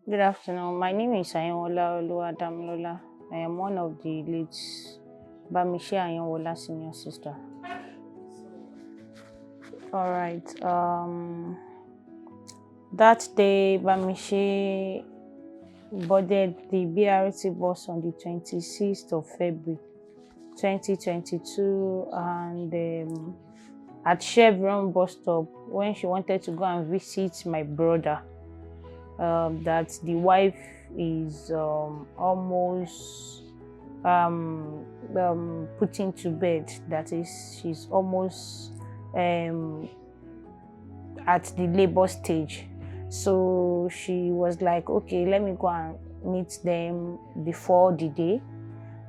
Good afternoon. My name is Ayanwola. I am one of the late Bamise Ayanwola senior sister. All right. That day, Bamise boarded the BRT bus on the 26th of February, 2022, and at Chevron bus stop when she wanted to go and visit my brother. That the wife is almost putting to bed. That is, she's almost at the labor stage. So she was like, okay, let me go and meet them before the day.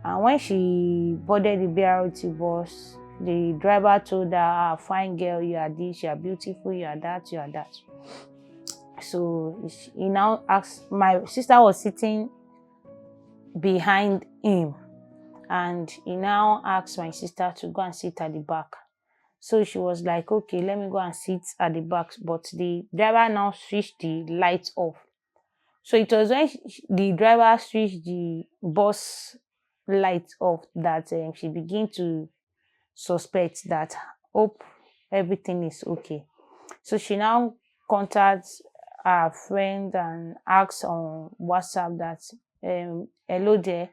And when she boarded the BRT bus, the driver told her, fine girl, you are this, you are beautiful, you are that, you are that. So he now asked, my sister was sitting behind him, and he now asked my sister to go and sit at the back. So she was like, okay, let me go and sit at the back. But the driver now switched the lights off. So it was when the driver switched the bus lights off that she began to suspect that, hope everything is okay. So she now contacts her friend and asks on WhatsApp that, hello there,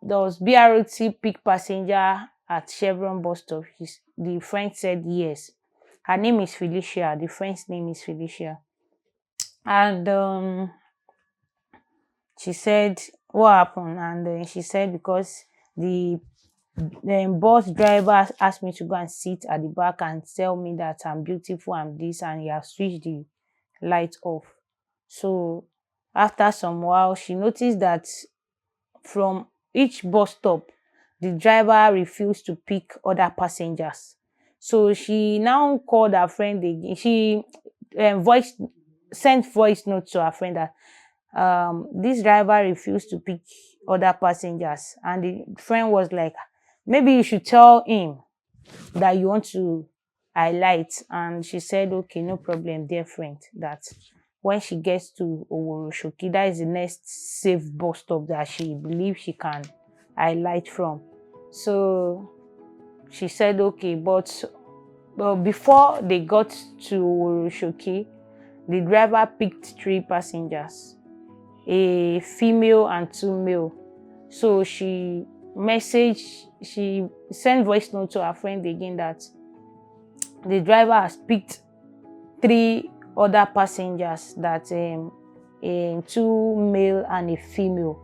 does BRT pick passenger at Chevron bus stop? The friend said yes. Her name is Felicia. The friend's name is Felicia. And she said, what happened? And she said, because the bus driver asked me to go and sit at the back and tell me that I'm beautiful, I'm this, and he has switched the light off. So after some while, she noticed that from each bus stop, the driver refused to pick other passengers. So she now called her friend again. She sent voice note to her friend that this driver refused to pick other passengers, and the friend was like, maybe you should tell him that you want to highlight. And she said, okay, no problem, dear friend, that when she gets to Oworoshoki, that is the next safe bus stop that she believes she can highlight from. So she said, okay, but before they got to Oworoshoki, the driver picked 3 passengers, a female and 2 male. So she sent voice note to her friend again that the driver has picked 3 other passengers, that 2 male and a female.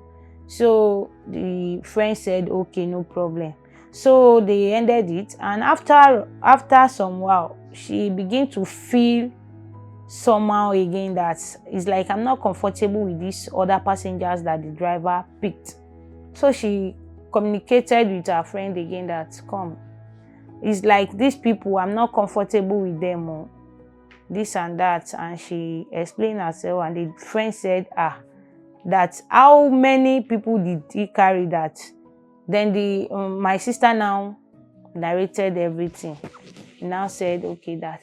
So the friend said, okay, no problem. So they ended it, and after some while, she began to feel somehow again that it's like, I'm not comfortable with these other passengers that the driver picked. So she communicated with her friend again that, come, it's like these people, I'm not comfortable with them, this and that. And she explained herself, and the friend said, that how many people did he carry that? Then my sister now narrated everything. He now said, okay, that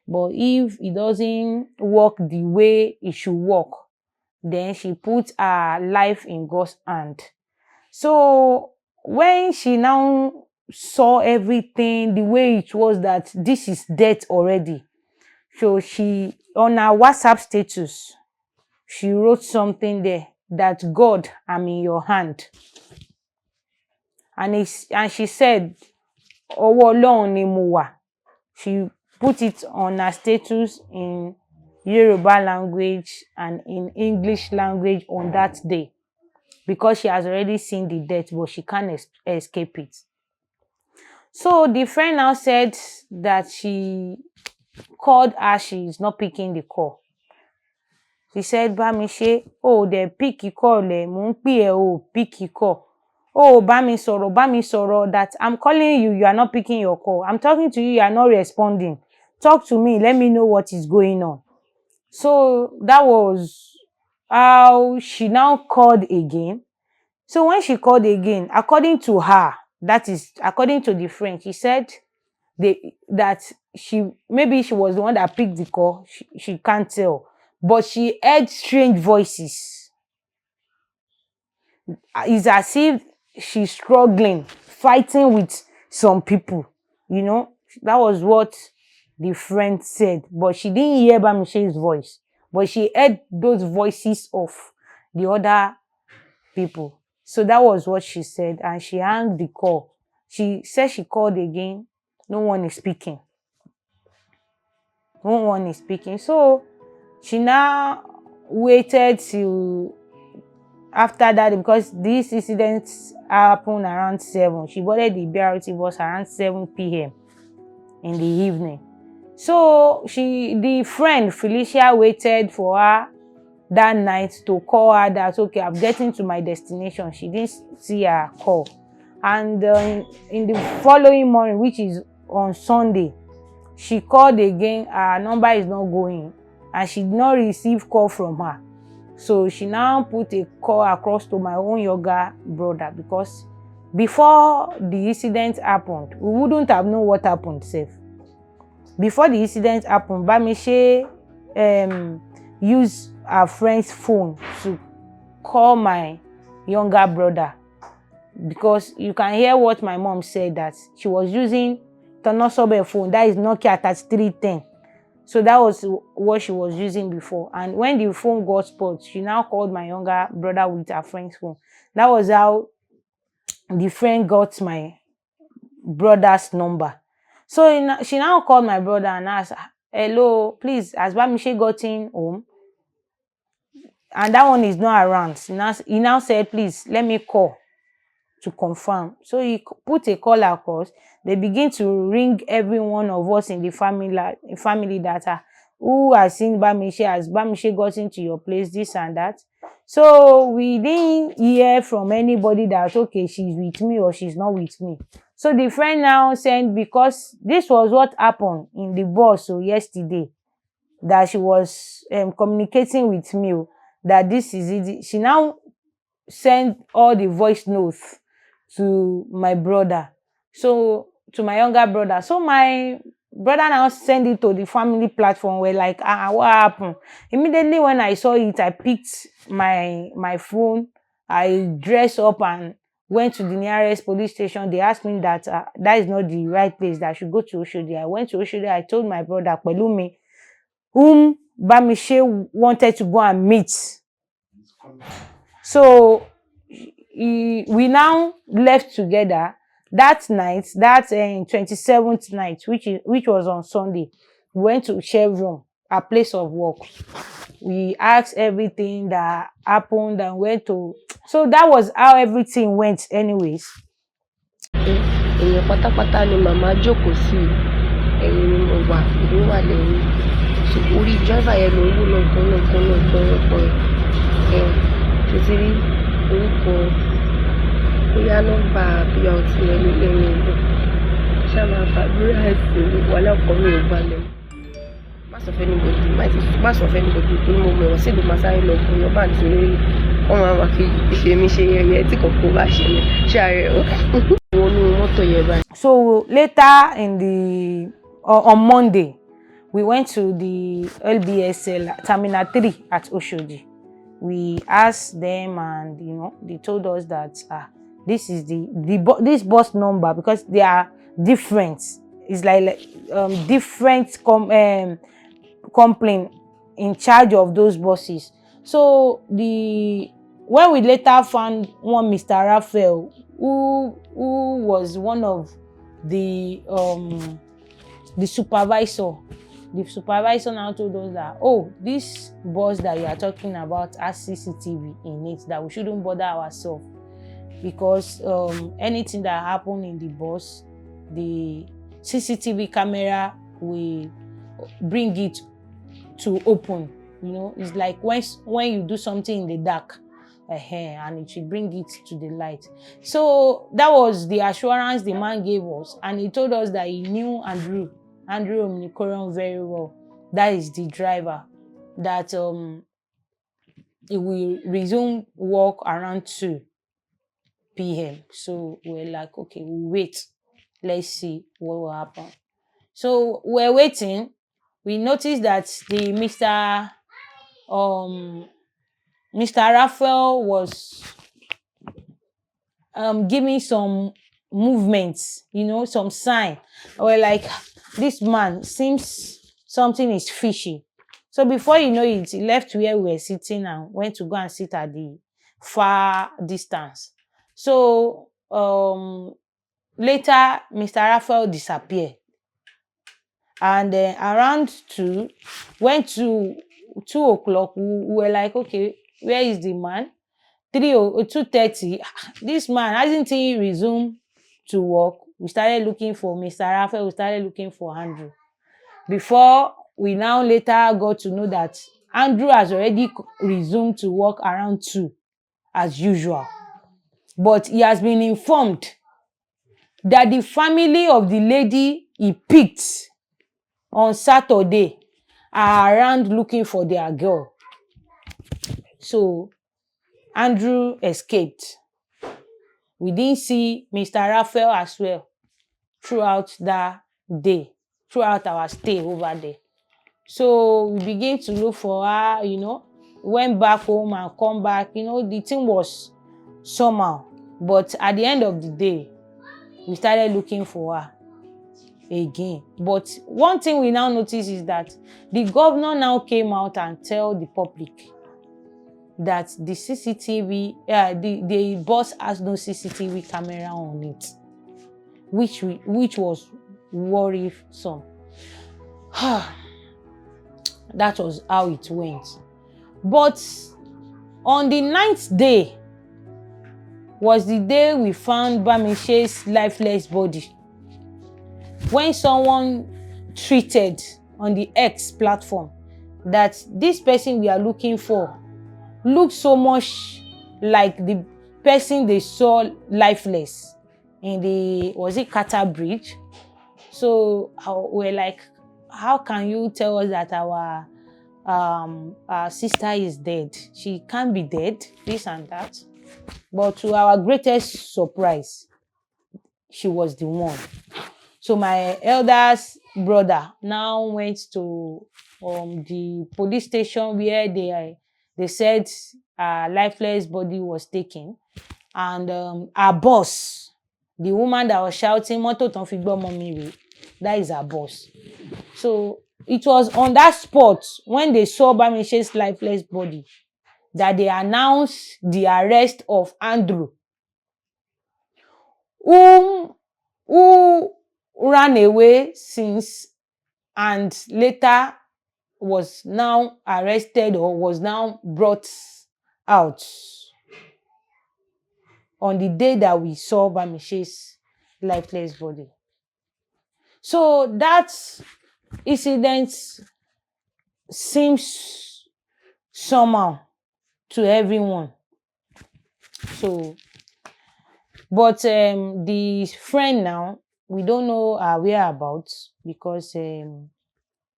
but if it doesn't work the way it should work, then she put her life in God's hand. So when she now saw everything the way it was, that this is death already, so she, on her WhatsApp status, she wrote something there that, God, I'm in your hand. And she said, Ọwọ́ Ọlọ́run ni mo wà. She put it on her status in Yoruba language and in English language on that day, because she has already seen the death, but she can't escape it. So the friend now said that she called her, she is not picking the call. She said, Bamise, oh, they pick the call, mo ń pè ẹ́, oh, pick the call. Oh, Bamisoro, that I'm calling you, you are not picking your call. I'm talking to you, you are not responding. Talk to me, let me know what is going on. So that was how she now called again. So when she called again, according to her, that is according to the friend, she said that maybe she was the one that picked the call. She can't tell. but she heard strange voices. It's as if she's struggling, fighting with some people. You know, that was what the friend said. But she didn't hear Bamise's voice. But she heard those voices of the other people. So that was what she said. And she hung the call. She said she called again. No one is speaking. No one is speaking. So she now waited till after that, because this incident happened around 7. She boarded the BRT bus around 7 p.m. in the evening. So the friend Felicia waited for her that night to call her that, okay, I'm getting to my destination. She didn't see her call. And in the following morning, which is on Sunday, she called again. Her number is not going, and she did not receive call from her. So she now put a call across to my own younger brother, because before the incident happened, we wouldn't have known what happened sef. Before the incident happened, Bamise used her friend's phone to call my younger brother, because you can hear what my mom said, that she was using Tonosobe phone, that is Nokia 3310. So that was what she was using before. And when the phone got spoiled, she now called my younger brother with her friend's phone. That was how the friend got my brother's number. So she now called my brother and asked, hello, please, has Bamise gotten home? And that one is not around. He now said, please, let me call to confirm. So he put a call across. They begin to ring every one of us in the family that who has seen Bamise, has Bamise gotten to your place, this and that. So we didn't hear from anybody that, okay, she's with me or she's not with me. So the friend now sent, because this was what happened in the bus yesterday, that she was communicating with me, that this is it. She now sent all the voice notes to my brother, so to my younger brother. So my brother now send it to the family platform. We're like, what happened? Immediately when I saw it, I picked my phone, I dressed up and went to the nearest police station. They asked me that that is not the right place, that I should go to Oshodi. I went to Oshodi. I told my brother Pelumi, whom Bamise wanted to go and meet. So we now left together that night, that 27th night, which was on Sunday. We went to Chevron, our place of work. We asked everything that happened and went to. So that was how everything went anyways. Èèyàn pátápátá ni màmá jókòó sí, ẹ̀yìn ni mo wà, èmi wà lẹ́yìn. So orí driver yẹn ló ń wú lọ́gbọ́n ẹ̀ títí rí orúkọ bóyá nọ́mbà BRT yẹn ló lẹ́yìn ìlú. Ṣá máa fàdúrà sí wàhálà ọkọ mi ò balẹ̀. Má sọ fẹ́ anybody tó ní mo mọ̀ sí ìlú máa sáré lọ fún yọba àti lórí wọ́n máa wà fi ṣe mí ṣe yẹ̀yẹ́ tí kòkó bá ṣe mí ṣe ààrẹ wọnú mọ́tò yẹn báyìí. So later on Monday, we went to the LBSL Terminal 3 at Oshodi. We asked them, and they told us that this is this bus number, because they are different. It's like different complaint in charge of those buses. So when we later found one Mr. Raphael, who was one of the supervisor. The supervisor now told us that, oh, this bus that you are talking about has CCTV in it, that we shouldn't bother ourselves, because anything that happened in the bus, the CCTV camera will bring it to open. It's like when you do something in the dark, and it should bring it to the light. So that was the assurance the man gave us, and he told us that he knew Andrew Omnikoron very well. That is the driver, that he will resume work around 2 p.m. So we're like, okay, we'll wait. Let's see what will happen. So we're waiting. We noticed that the Mr. Mr. Raphael was giving some movements, some sign. We're like, this man seems something is fishy. So before you know it, he left where we were sitting and went to go and sit at the far distance. So later, Mr. Raphael disappeared. And around 2, went to 2 o'clock, we were like, okay, where is the man? 2:30, this man hasn't he resumed to work? We started looking for Mr. Raphael, we started looking for Andrew. Before we now later got to know that Andrew has already resumed to work around 2 as usual. But he has been informed that the family of the lady he picked on Saturday are around looking for their girl. So Andrew escaped. We didn't see Mr. Raphael as well throughout that day, throughout our stay over there. So we began to look for her, went back home and come back. The thing was somehow. But at the end of the day, we started looking for her again. But one thing we now notice is that the governor now came out and tell the public that the CCTV, the bus has no CCTV camera on it, which was worrisome. That was how it went. But on the 9th day was the day we found Bamise's lifeless body. When someone tweeted on the X platform that this person we are looking for looked so much like the person they saw lifeless in the, was it Qatar Bridge? So we're like, how can you tell us that our sister is dead? She can't be dead, this and that. But to our greatest surprise, she was the one. So my eldest brother now went to the police station where they said her lifeless body was taken, and our boss, the woman that was shouting "Mọ́tò tán fi gbọ́mọ mi rèé," that is her boss. So it was on that spot when they saw Bamise's lifeless body that they announced the arrest of Andrew, who ran away since and later was now arrested or was now brought out on the day that we saw Bamise's lifeless body. So that incident seems somehow to everyone. So, but the friend now, we don't know her whereabouts because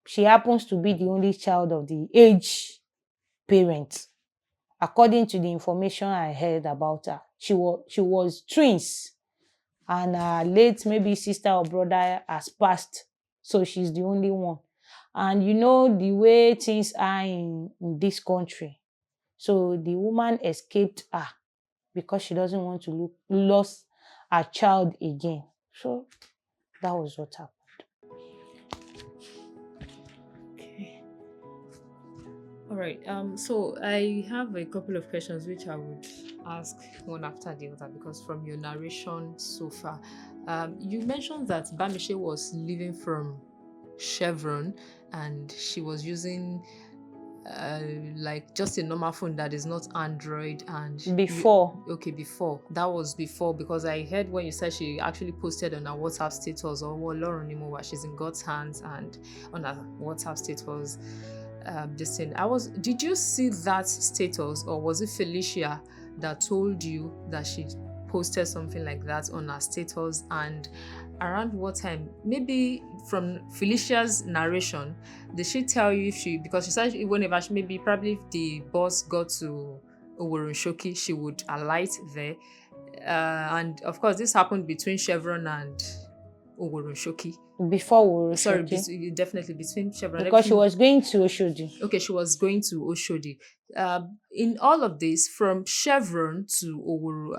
she happens to be the only child of the aged parent. According to the information I heard about her, she was twins, and her late maybe sister or brother has passed, so she's the only one. And the way things are in this country, so the woman escaped her because she doesn't want to lose her child again. So that was what happened. Okay. All right. So I have a couple of questions which I would ask one after the other because from your narration so far, you mentioned that Bamise was living from Chevron and she was using like just a normal phone that is not Android. And Before that was before, because I heard when you said she actually posted on her WhatsApp status or Lauren Imowa, she's in God's hands, and on her WhatsApp status this thing. Did you see that status, or was it Felicia that told you that she posted something like that on her status? And around what time? Maybe from Felicia's narration, did she tell you because she said whenever probably if the bus got to Oworonshoki, she would alight there. And of course, this happened between Chevron and Oworonshoki. Before Sorry, Woroshoki. definitely between Chevron. Because she was going to Oshodi. Okay, she was going to Oshodi. In all of this, from Chevron to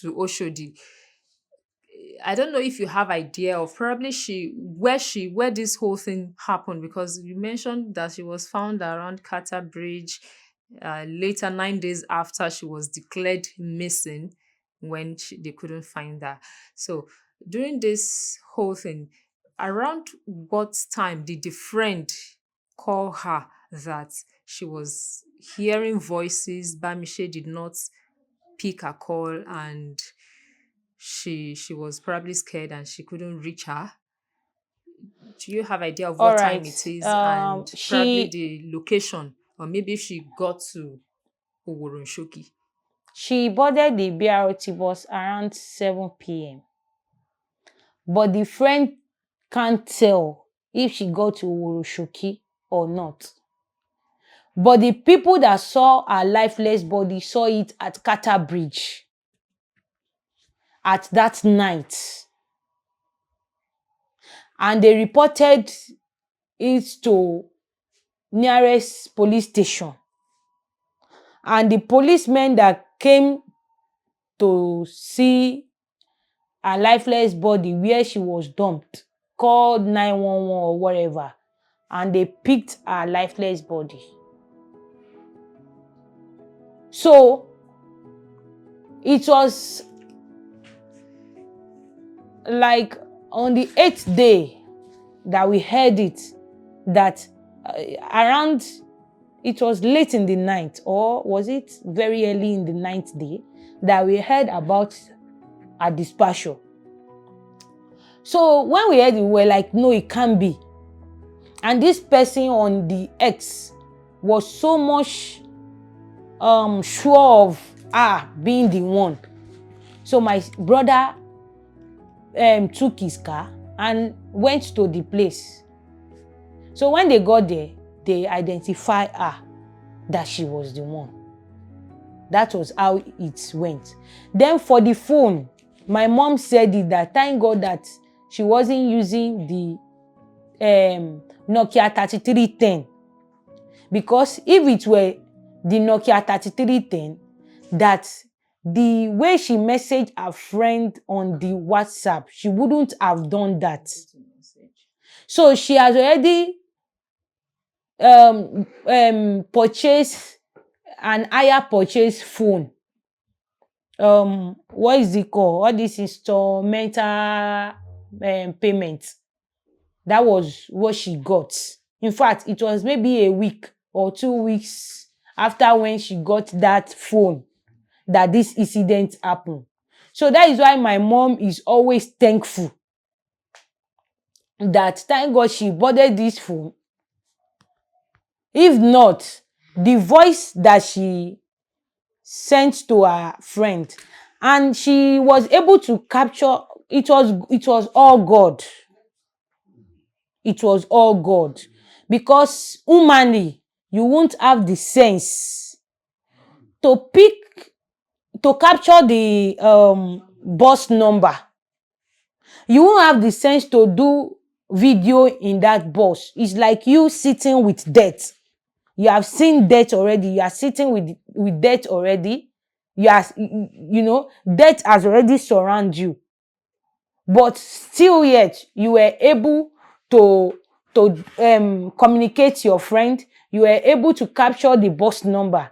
to Oshodi, I don't know if you have idea of probably where this whole thing happened, because you mentioned that she was found around Carter Bridge, later 9 days after she was declared missing, when they couldn't find her. So during this whole thing, around what time did the friend call her that she was hearing voices? Bamise did not pick a call, and she was probably scared and she couldn't reach her. Do you have idea of All what time right. it is, and probably She the location, or maybe if she got to Oworonshoki? she boarded the BRT bus around 7 p.m. But the friend can't tell if she got to Woroshoki or not. But the people that saw her lifeless body saw it at Carter Bridge at that night. And they reported it to nearest police station. And the policemen that came to see her lifeless body where she was dumped called 911 or whatever, and they picked her lifeless body. So it was like on the 8th day that we heard it, that around, it was late in the night, or was it very early in the 9th day, that we heard about a dispatcher. So when we heard it, we were like, no, it can't be. And this person on the X was so much sure of her being the one. So my brother took his car and went to the place. So when they got there, they identified her that she was the one. That was how it went. Then for the phone, my mom said it that thank God that she wasn't using the Nokia 3310. Because if it were the Nokia 3310, that the way she messaged her friend on the WhatsApp, she wouldn't have done that. So she has already purchased an higher purchase phone. What is it called? All this instrumental payment. That was what she got. In fact, it was maybe a week or 2 weeks after when she got that phone that this incident happened. So that is why my mom is always thankful that thank God she boarded this phone. If not, the voice that she sent to her friend, and she was able to capture, it was all God. It was all God. Because humanly, you won't have the sense to capture the bus number. You won't have the sense to do video in that bus. It's like you sitting with death. You have seen death already. You are sitting with death already. Death has already surrounded you. But still yet, you were able to communicate your friend. You were able to capture the bus number.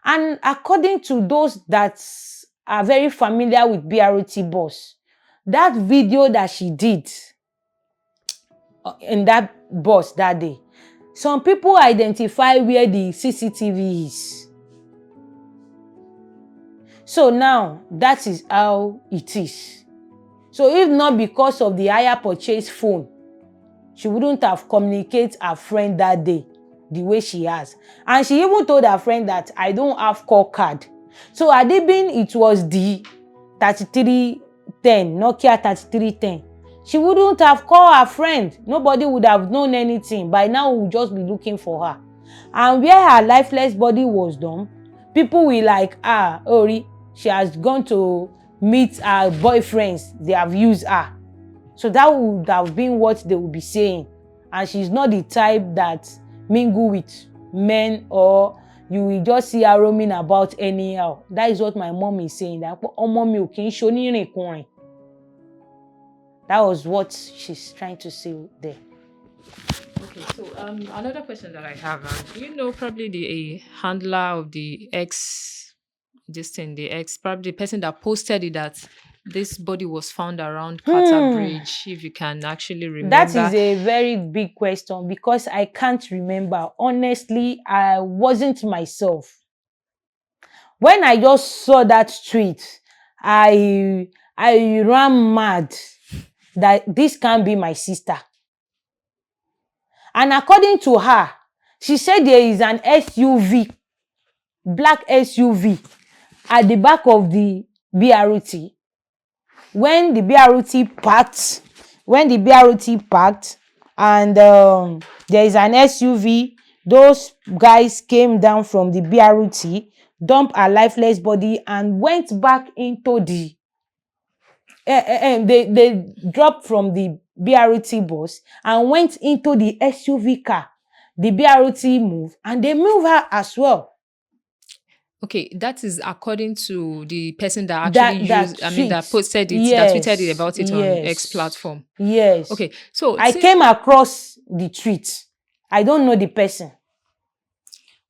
And according to those that are very familiar with BRT bus, that video that she did in that bus that day, some people identify where the CCTV is. So now, that is how it is. So if not because of the higher purchase phone, she wouldn't have communicated her friend that day the way she has. And she even told her friend that I don't have call card. So had it been it was the 3310, Nokia 3310, she wouldn't have called her friend. Nobody would have known anything. By now, we would just be looking for her. And where her lifeless body was done, people will like, Ori, she has gone to meet her boyfriends. They have used her. So that would have been what they would be saying. And she's not the type that mingle with men, or you will just see her roaming about anyhow. That is what my mom is saying. That ọmọ mi ò kì í ṣe onírìnkùnrin. That was what she's trying to say there. Okay, so another question that I have, probably the handler of the probably the person that posted it, that this body was found around Carter Bridge. If you can actually remember. That is a very big question, because I can't remember. Honestly, I wasn't myself. When I just saw that tweet, I ran mad that this can't be my sister. And according to her, she said there is an SUV, black SUV, at the back of the BRT. When the BRT parked, and there is an SUV, those guys came down from the BRT, dumped a lifeless body, and went back into the they dropped from the BRT bus and went into the SUV car. The BRT moved, and they moved her as well. Okay, that is according to the person that actually that posted it, yes, that tweeted it about it on X platform. Yes. Okay, so I came across the tweet. I don't know the person.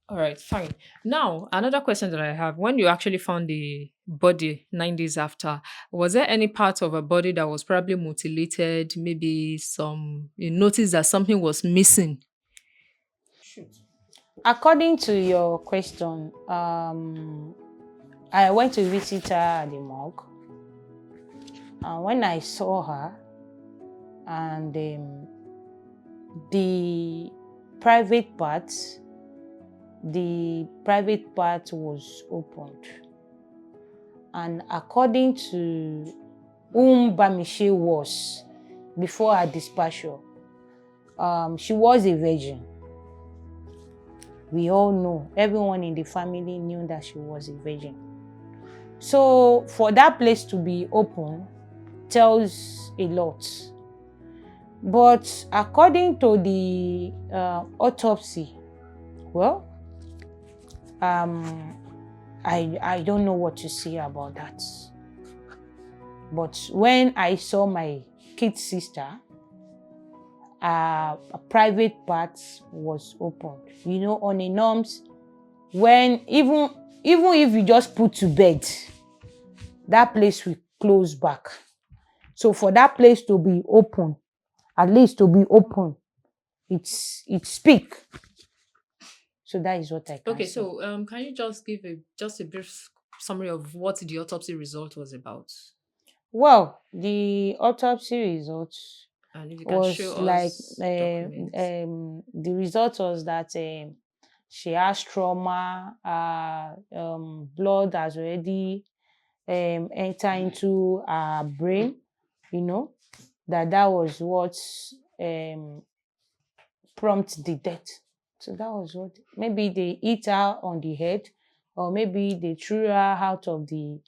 All right, fine. Now, another question that I have: when you actually found the body 9 days after, was there any part of a body that was probably mutilated? Maybe you noticed that something was missing? According to your question, I went to visit her at the morgue. And when I saw her, and the private part was opened. And according to whom Bamise was before her dispatcher, she was a virgin. We all know, everyone in the family knew that she was a virgin. So for that place to be open tells a lot. But according to the autopsy, well, I don't know what to say about that. But when I saw my kid sister, a private part was opened. You know, on a norms, when even if you just put to bed, that place will close back. So for that place to be open, at least to be open, it speak. So that is what I can say. So can you just give a brief summary of what the autopsy result was about? Well, the autopsy results was like the result was that she has trauma. Blood has already entered into her brain. You know, that was what prompted the death. So that was what, maybe they hit her on the head, or maybe they threw her out of the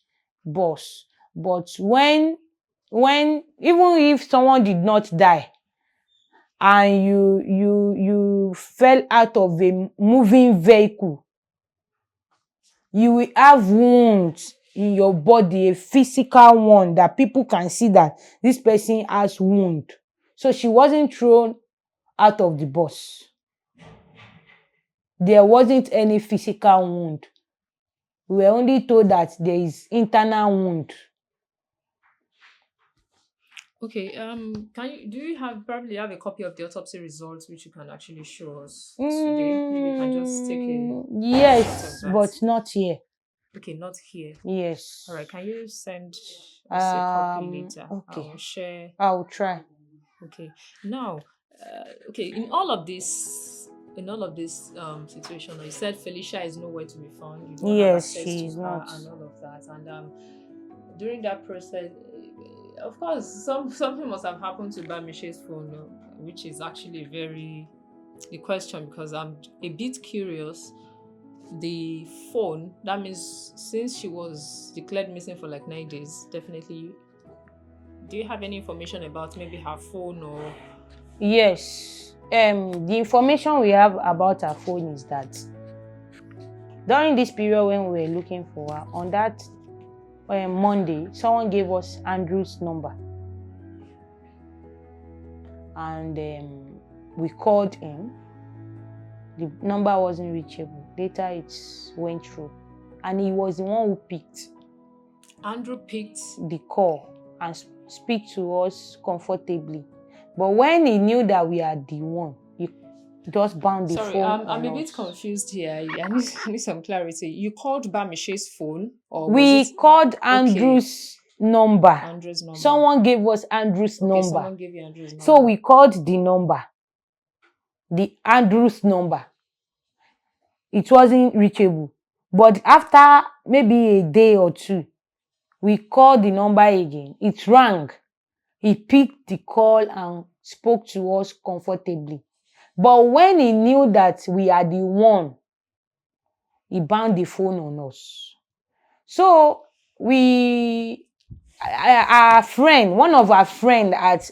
bus. But when even if someone did not die, and you fell out of a moving vehicle, you will have wounds in your body, a physical one that people can see that this person has wound. So she wasn't thrown out of the bus. There wasn't any physical wound. We were only told that there is internal wound. Okay. Do you probably have a copy of the autopsy results which you can actually show us today? Maybe you can just take a yes, but not here. Okay, not here. Yes. All right. Can you send us a copy later? Okay. I'll share. I'll try. Okay. Now, in all of this situation, you said Felicia is nowhere to be found. You don't have access she is to her not. and all of that. And during that process, of course, something must have happened to Bamise's phone, which is actually the question, because I'm a bit curious. The phone, that means since she was declared missing for like 9 days, definitely do you have any information about maybe her phone or? Yes. The information we have about her phone is that during this period when we were looking for her, on that Monday, someone gave us Andrew's number. And we called him. The number wasn't reachable. Later it went through. And he was the one who picked. Andrew picked the call and speak to us comfortably. But when he knew that we are the one, he just bound the phone. I'm a bit confused here. I need some clarity. You called Bamise's phone, or we called Andrew's number. Andrew's number. Someone gave us Andrew's number. Someone gave you Andrew's number. So we called the number, the Andrew's number. It wasn't reachable. But after maybe a day or two, we called the number again. It rang. He picked the call and spoke to us comfortably. But when he knew that we are the one, he bound the phone on us. So our friend, one of our friends at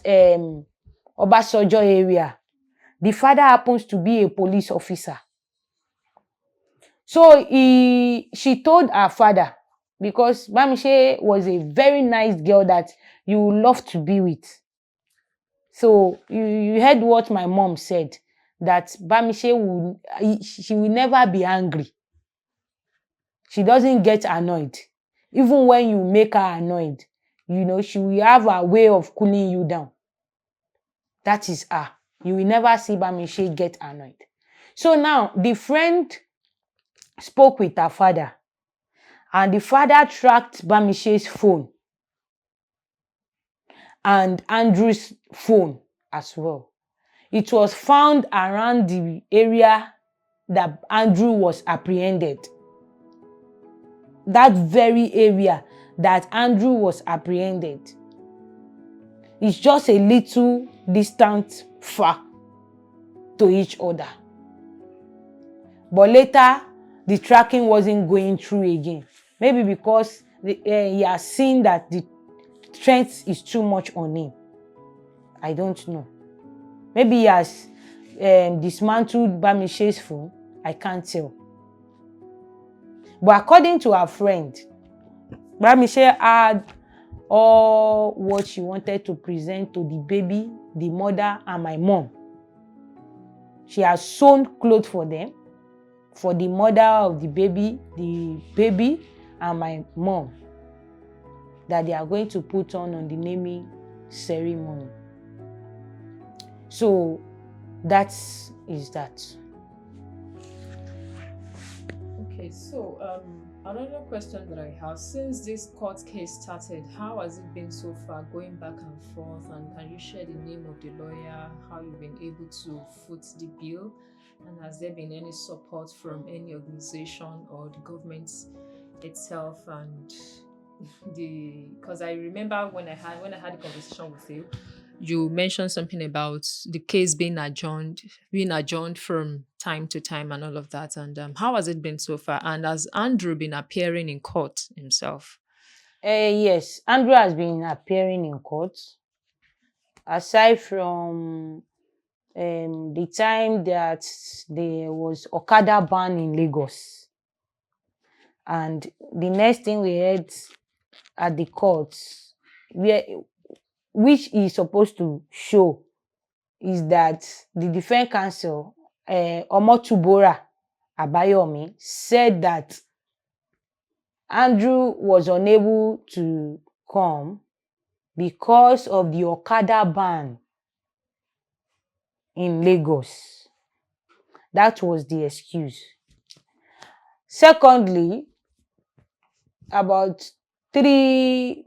Obasojo area, the father happens to be a police officer. So she told her father, because Bamise was a very nice girl that you would love to be with. So you heard what my mom said, that Bamise she will never be angry. She doesn't get annoyed. Even when you make her annoyed, she will have a way of cooling you down. That is her. You will never see Bamise get annoyed. So now the friend spoke with her father, and the father tracked Bamise's phone and Andrew's phone as well. It was found around the area that Andrew was apprehended. That very area that Andrew was apprehended. It's just a little distance far to each other. But later, the tracking wasn't going through again. Maybe because he has seen that the strength is too much on him. I don't know. Maybe he has dismantled Bamise's phone. I can't tell. But according to our friend, Bamise had all what she wanted to present to the baby, the mother, and my mom. She has sewn clothes for them, for the mother of the baby, and my mom, that they are going to put on the naming ceremony. So that is that. Okay, so another question that I have, since this court case started, how has it been so far, going back and forth, and can you share the name of the lawyer, how you've been able to foot the bill, and has there been any support from any organization or the government itself? And because I remember when I had a conversation with you, you mentioned something about the case being adjourned from time to time and all of that. And how has it been so far? And has Andrew been appearing in court himself? Yes, Andrew has been appearing in court. Aside from the time that there was Okada ban in Lagos. And the next thing we heard at the courts, which is supposed to show, is that the defense counsel, Omotubora Abayomi, said that Andrew was unable to come because of the Okada ban in Lagos. That was the excuse. Secondly, about 3-4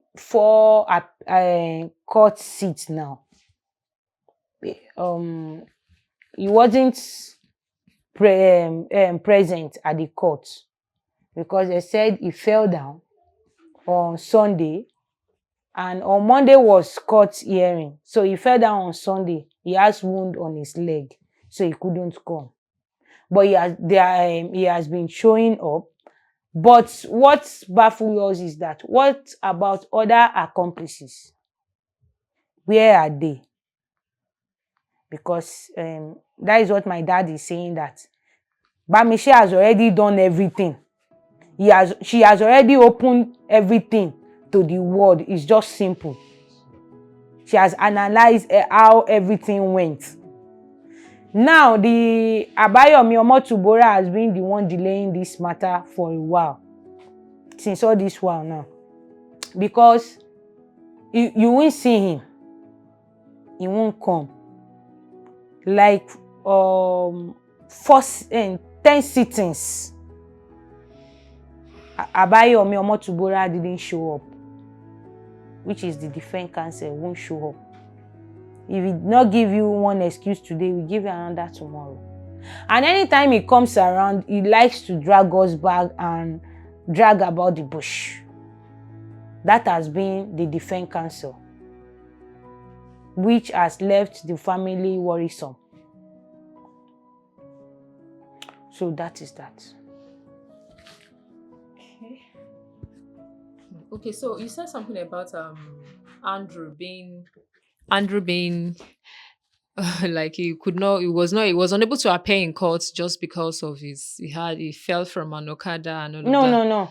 court seats now. He wasn't present at the court because they said he fell down on Sunday, and on Monday was court hearing. So he fell down on Sunday. He has wound on his leg, so he couldn't come. But he has been showing up. But what baffles us is that, what about other accomplices? Where are they? Because that is what my dad is saying, that Bamise has already done everything. She has already opened everything to the world. It's just simple. She has analyzed how everything went. Now, the Abayomi Omotubora has been the one delaying this matter for a while. Since all this while now. Because you won't see him. He won't come. Like 10 sittings. Abayomi Omotubora didn't show up. Which is the defense counsel won't show up. If he did not give you one excuse today, we give you another tomorrow. And anytime he comes around, he likes to drag us back and drag about the bush. That has been the defense counsel, which has left the family worrisome. So that is that. Okay, so you said something about Andrew being like he was unable to appear in court just because of he fell from an Okada and all of that. No.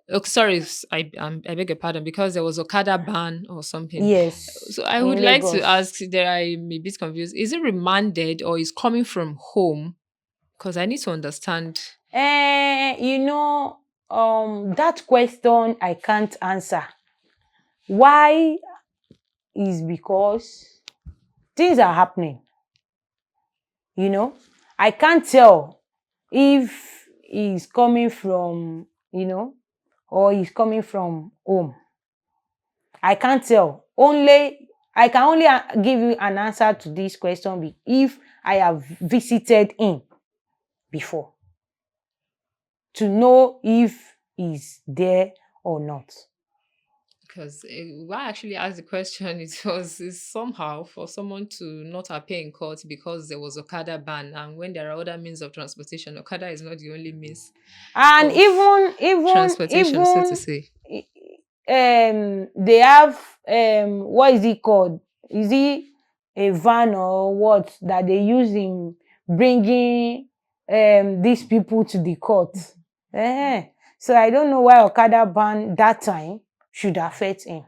Oh, sorry, I beg your pardon, because there was Okada ban or something. Yes. So I would like Lagos. to ask, I'm a bit confused. Is it remanded or is coming from home? Because I need to understand. That question I can't answer. Why? Is because things are happening. I can't tell if he's coming from, or he's coming from home. I can't tell. I can only give you an answer to this question if I have visited him before to know if he's there or not. Because why I actually asked the question, is somehow for someone to not appear in court because there was Okada ban, and when there are other means of transportation, Okada is not the only means. And even transportation, so to say. They have what is it called? Is it a van or what that they use in bringing these people to the court? So I don't know why Okada ban that time should affect him.